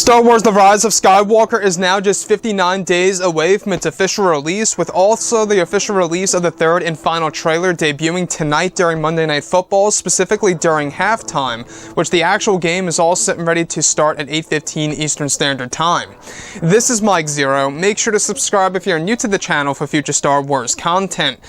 Star Wars The Rise of Skywalker is now just 59 days away from its official release, with also the official release of the third and final trailer debuting tonight during Monday Night Football, specifically during halftime, which the actual game is all set and ready to start at 8:15 Eastern Standard Time. This is Mike Zero. Make sure to subscribe if you're new to the channel for future Star Wars content.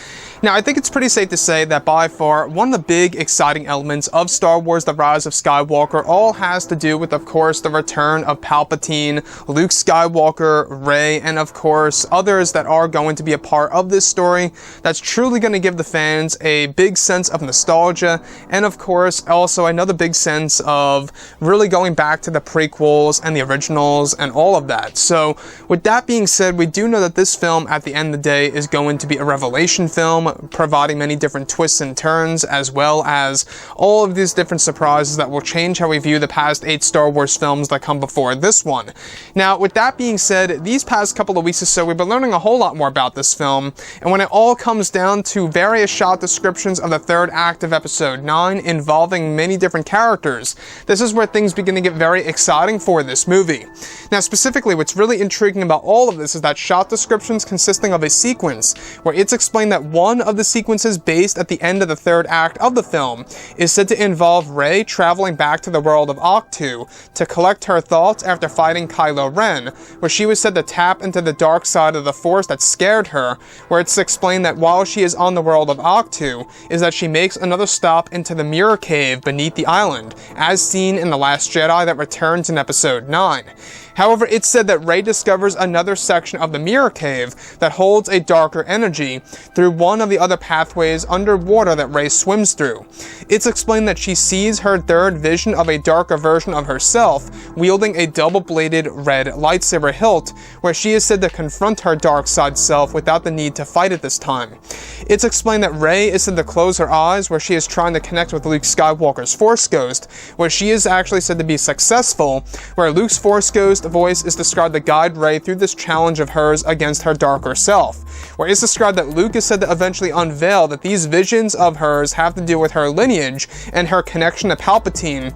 Now, I think it's pretty safe to say that by far, one of the big exciting elements of Star Wars The Rise of Skywalker all has to do with, of course, the return of Palpatine, Luke Skywalker, Rey, and of course, others that are going to be a part of this story that's truly going to give the fans a big sense of nostalgia, and of course, also another big sense of really going back to the prequels and the originals and all of that. So, with that being said, we do know that this film, at the end of the day, is going to be a revelation film, providing many different twists and turns, as well as all of these different surprises that will change how we view the past 8 Star Wars films that come before this one. Now, with that being said, these past couple of weeks or so, we've been learning a whole lot more about this film, and when it all comes down to various shot descriptions of the third act of Episode 9 involving many different characters, this is where things begin to get very exciting for this movie. Now, specifically, what's really intriguing about all of this is that shot descriptions consisting of a sequence where it's explained that one of the sequences based at the end of the third act of the film is said to involve Rey traveling back to the world of Ahch-To to collect her thoughts after fighting Kylo Ren, where she was said to tap into the dark side of the Force that scared her, where it's explained that while she is on the world of Ahch-To, is that she makes another stop into the mirror cave beneath the island, as seen in The Last Jedi that returns in Episode 9. However, it's said that Rey discovers another section of the mirror cave that holds a darker energy through one of the other pathways underwater that Rey swims through. It's explained that she sees her third vision of a darker version of herself wielding a double-bladed red lightsaber hilt, where she is said to confront her dark side self without the need to fight it this time. It's explained that Rey is said to close her eyes where she is trying to connect with Luke Skywalker's Force Ghost, where she is actually said to be successful, where Luke's Force Ghost voice is described to guide Rey through this challenge of hers against her darker self, where it's described that Luke is said to eventually unveil that these visions of hers have to do with her lineage and her connection to Palpatine,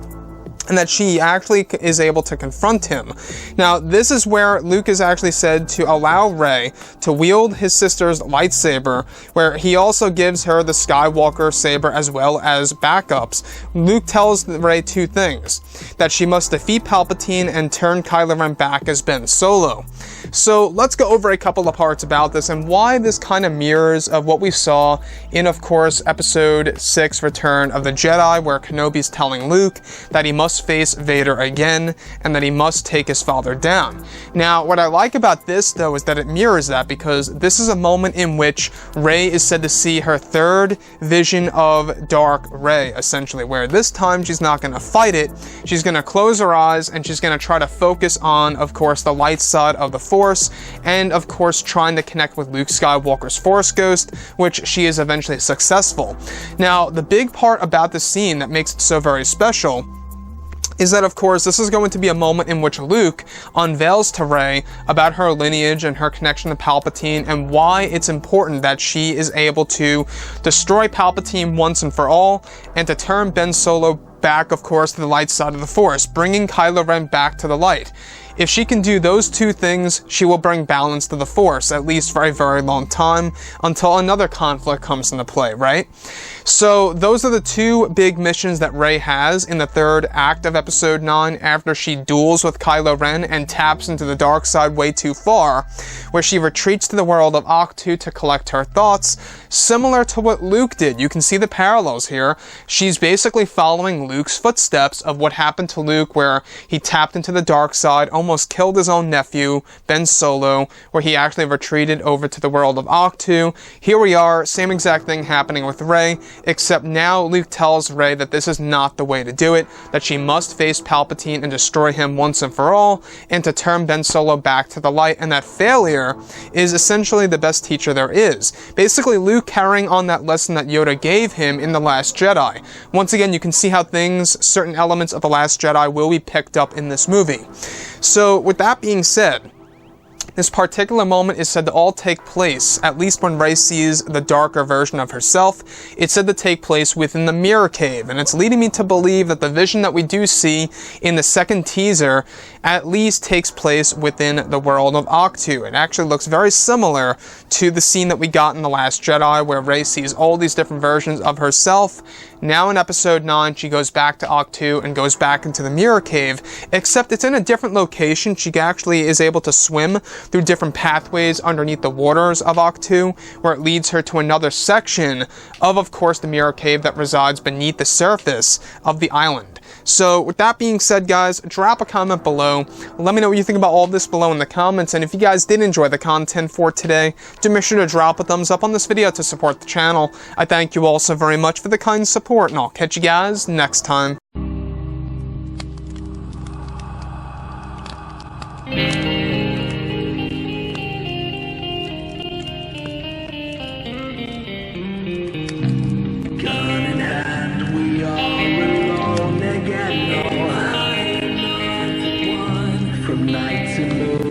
and that she actually is able to confront him. Now, this is where Luke is actually said to allow Rey to wield his sister's lightsaber, where he also gives her the Skywalker saber as well as backups. Luke tells Rey two things: that she must defeat Palpatine and turn Kylo Ren back as Ben Solo. So let's go over a couple of parts about this and why this kind of mirrors of what we saw in, of course, Episode 6, Return of the Jedi, where Kenobi's telling Luke that he must face Vader again and that he must take his father down. Now, what I like about this, though, is that it mirrors that, because this is a moment in which Rey is said to see her third vision of Dark Rey, essentially, where this time she's not going to fight it. She's going to close her eyes and she's going to try to focus on, of course, the light side of the Force, and of course trying to connect with Luke Skywalker's Force Ghost, which she is eventually successful. Now, the big part about this scene that makes it so very special is that, of course, this is going to be a moment in which Luke unveils to Rey about her lineage and her connection to Palpatine, and why it's important that she is able to destroy Palpatine once and for all, and to turn Ben Solo back, of course, to the light side of the Force, bringing Kylo Ren back to the light. If she can do those two things, she will bring balance to the Force, at least for a very long time, until another conflict comes into play, right? So those are the two big missions that Rey has in the third act of Episode 9 after she duels with Kylo Ren and taps into the dark side way too far, where she retreats to the world of Ahch-To to collect her thoughts, similar to what Luke did. You can see the parallels here. She's basically following Luke's footsteps of what happened to Luke, where he tapped into the dark side, almost killed his own nephew, Ben Solo, where he actually retreated over to the world of Ahch-To. Here we are, same exact thing happening with Rey, except now Luke tells Rey that this is not the way to do it, that she must face Palpatine and destroy him once and for all, and to turn Ben Solo back to the light, and that failure is essentially the best teacher there is. Basically, Luke carrying on that lesson that Yoda gave him in The Last Jedi. Once again, you can see how certain elements of The Last Jedi will be picked up in this movie. So, with that being said, This particular moment is said to all take place, at least when Rey sees the darker version of herself, it's said to take place within the Mirror Cave, and it's leading me to believe that the vision that we do see in the second teaser at least takes place within the world of Ahch-To. It actually looks very similar to the scene that we got in The Last Jedi, where Rey sees all these different versions of herself. Now in Episode 9, she goes back to Ahch-To and goes back into the Mirror Cave, except it's in a different location. She actually is able to swim through different pathways underneath the waters of Ahch-To, where it leads her to another section of course, the Mirror Cave that resides beneath the surface of the island. So with that being said, guys, drop a comment below. Let me know what you think about all of this below in the comments, and if you guys did enjoy the content for today, do make sure to drop a thumbs up on this video to support the channel. I thank you all so very much for the kind support, and I'll catch you guys next time. From night to moon.